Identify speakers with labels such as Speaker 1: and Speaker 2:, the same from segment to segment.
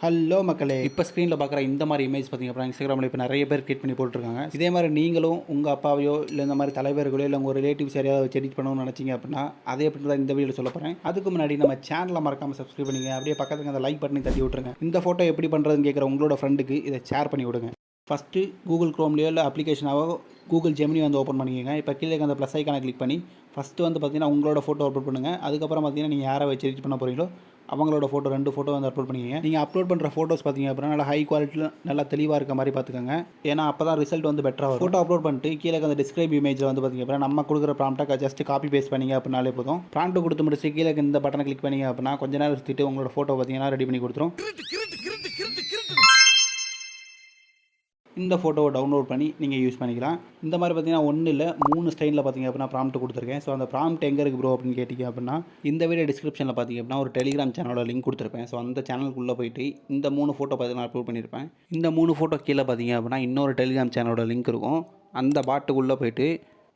Speaker 1: Hello மக்களே, இப்போ ஸ்க்ரீனில் பார்க்குற இந்த மாதிரி இமேஜ் பார்த்திங்க அப்படின்னா இன்ஸ்டாகிராமில் இப்போ நிறைய பேர் கிரியேட் பண்ணி போட்டுருக்காங்க. இதே மாதிரி நீங்களும் உங்கள் அப்பாவையோ இல்லை இந்த மாதிரி தலைவர்களோ இல்லை உங்கள் ரிலேட்டிவ்ஸ் யாரையாவது வச்சு எடிட் பண்ணணும்னு நினச்சிங்க அப்படின்னா அதே அப்படி தான் இந்த வீடியோவில் சொல்ல போகிறேன். அதுக்கு முன்னாடி நம்ம சேனலை மறக்காமல் சப்ஸ்கிரைப் பண்ணிங்க, அப்படியே பக்கத்துக்கு அந்த லைக் பட்டனை தட்டி விட்ருங்க. இந்த ஃபோட்டோ எப்படி பண்ணுறதுன்னு கேட்குற உங்களோட ஃப்ரெண்டுக்கு இதை ஷேர் பண்ணி விடுங்க. ஃபஸ்ட்டு கூகுள் க்ரோம்லேயோ இல்லை அப்ளிகேஷனாவோ கூகுள் ஜெமினி வந்து ஓப்பன் பண்ணிக்கோங்க. இப்போ கீழே அந்த ப்ளஸ் ஐக்கானை கிளிக் பண்ணி ஃபஸ்ட்டு வந்து பார்த்திங்கன்னா உங்களோட ஃபோட்டோ அப்லோட் பண்ணுங்கள். அதுக்கப்புறம் பார்த்திங்கன்னா நீங்கள் யாரை வச்சு எடிட் பண்ண போகிறீங்களோ அவங்களோட ஃபோட்டோ 2 ஃபோட்டோ வந்து அப்லோட் பண்ணிக்கங்க. நீங்கள் அப்லோட் பண்ணுற ஃபோட்டோஸ் பார்த்திங்க அப்படின்னா நல்லா ஹை குவாலிட்டியில் நல்லா தெளிவாக இருக்க மாதிரி பார்த்துக்கோங்க. ஏன்னா அப்போ தான் ரிசல்ட் வந்து பெட்டராக வரும். ஃபோட்டோ அப்லோட் பண்ணிட்டு கீழே அந்த டிஸ்கிரைப் இமேஜில் வந்து பார்த்திங்க அப்படின்னா நம்ம கொடுக்குற ப்ராம்ப்டை ஜஸ்ட் காப்பி பேஸ்ட் பண்ணிங்க அப்படின்னாலே போதும். ப்ராம்ப்ட் கொடுத்து முடிச்சு கீழே இந்த பட்டனை கிளிக் பண்ணிங்க அப்படின்னா கொஞ்ச நேரம் சுற்றிட்டு உங்களோட ஃபோட்டோ பார்த்திங்கன்னா ரெடி பண்ணி கொடுத்துரும். இந்த ஃபோட்டோவை டவுன்லோட் பண்ணி நீங்கள் யூஸ் பண்ணிக்கலாம். இந்த மாதிரி பார்த்தீங்கன்னா 1 இல்லை 3 ஸ்டைலில் பார்த்திங்க அப்படின்னா ப்ராம்ப்ட் கொடுத்துருக்கேன். ஸோ அந்த ப்ராம்ப்ட் எங்கே இருக்குது ப்ரோ அப்படின்னு கேட்டிங்க அப்படின்னா இந்த வீடியோ டிஸ்கிரிப்ஷனில் பார்த்திங்க அப்படின்னா ஒரு டெலிகிராம் சேனலோட லிங்க் கொடுத்துருப்பேன். ஸோ அந்த சேனலுக்குள்ளே போய்ட்டு இந்த 3 ஃபோட்டோ பார்த்தீங்கன்னா அப்லோட் பண்ணியிருப்பேன். இந்த 3 ஃபோட்டோ கீழே பார்த்திங்க அப்படின்னா இன்னொரு டெலிகிராம் சேனலோட லிங்க் இருக்கும். அந்த பாட்டுக்குள்ளே போய்ட்டு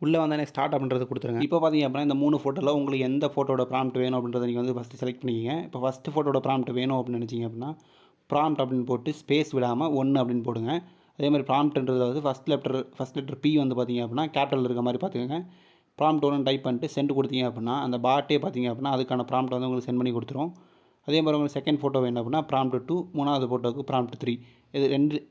Speaker 1: உள்ளே வந்தானே ஸ்டார்ட் அப்படின்றது கொடுத்துருங்க. இப்போ பார்த்திங்க அப்படின்னா இந்த 3 ஃபோட்டோவில் உங்களுக்கு எந்த ஃபோட்டோட ப்ராம்ப்ட் வேணும் அப்படின்றத நீங்கள் வந்து ஃபஸ்ட்டு செலக்ட் பண்ணிக்கிங்க. இப்போ ஃபஸ்ட்டு ஃபோட்டோட ப்ராம்ப்ட் வேணும் அப்படின்னு நினச்சிங்க அப்படின்னா ப்ராம்ப்ட் அப்படின்னு போட்டு ஸ்பேஸ் விடாமல் 1 அப்படின்னு போடுங்க. அதே மாதிரி ப்ராம்ப்ட்ன்றது வந்து ஃபஸ்ட் லெட்டர் பி வந்து பார்த்திங்க அப்படின்னா கேபிட்டல் இருக்க மாதிரி பார்த்துக்கோங்க. ப்ராம்ப்ட் 1 டைப் பண்ணிட்டு சென்ட் கொடுத்தீங்க அப்படின்னா அந்த பாட்டே பார்த்திங்க அப்படின்னா அதுக்கான ப்ராம்ப்ட் வந்து உங்களுக்கு சென்ட் பண்ணி கொடுத்துரும். அதே மாதிரி உங்களுக்கு செகண்ட் ஃபோட்டோ வேணும் அப்படின்னா ப்ராம்ப்ட் 2, 3வது ஃபோட்டோவுக்கு ப்ராம்ப்ட் 3. இது 2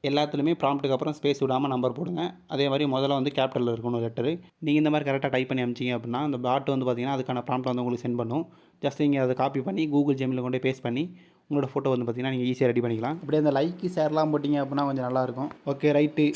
Speaker 1: எல்லாத்துலேயுமே ப்ராம்ப்ட்டுக்கு அப்புறம் ஸ்பேஸ் விடாமல் நம்பர் போடுங்க. அதே மாதிரி முதல்ல வந்து கேபிட்டலில் இருக்கணும் லெட்டரு. நீங்கள் இந்த மாதிரி கரெக்டாக டைப் பண்ணி அனுப்பிச்சிங்க அப்படின்னா அந்த பாட் வந்து பார்த்திங்கன்னா அதுக்கான ப்ராம்ப்ட் வந்து உங்களுக்கு சென்ட் பண்ணும். ஜஸ்ட் நீங்கள் அதை காப்பி பண்ணி கூகுள் ஜெமினியில் கொண்டு பேஸ்ட் பண்ணி உங்களோட ஃபோட்டோ வந்து பார்த்திங்கன்னா நீங்கள் ஈஸியாக ரெடி பண்ணிக்கலாம். அப்படியே அந்த லைக் ஷேர்லாம் போட்டிங்க அப்படின்னா கொஞ்சம் நல்லாயிருக்கும். Okay right.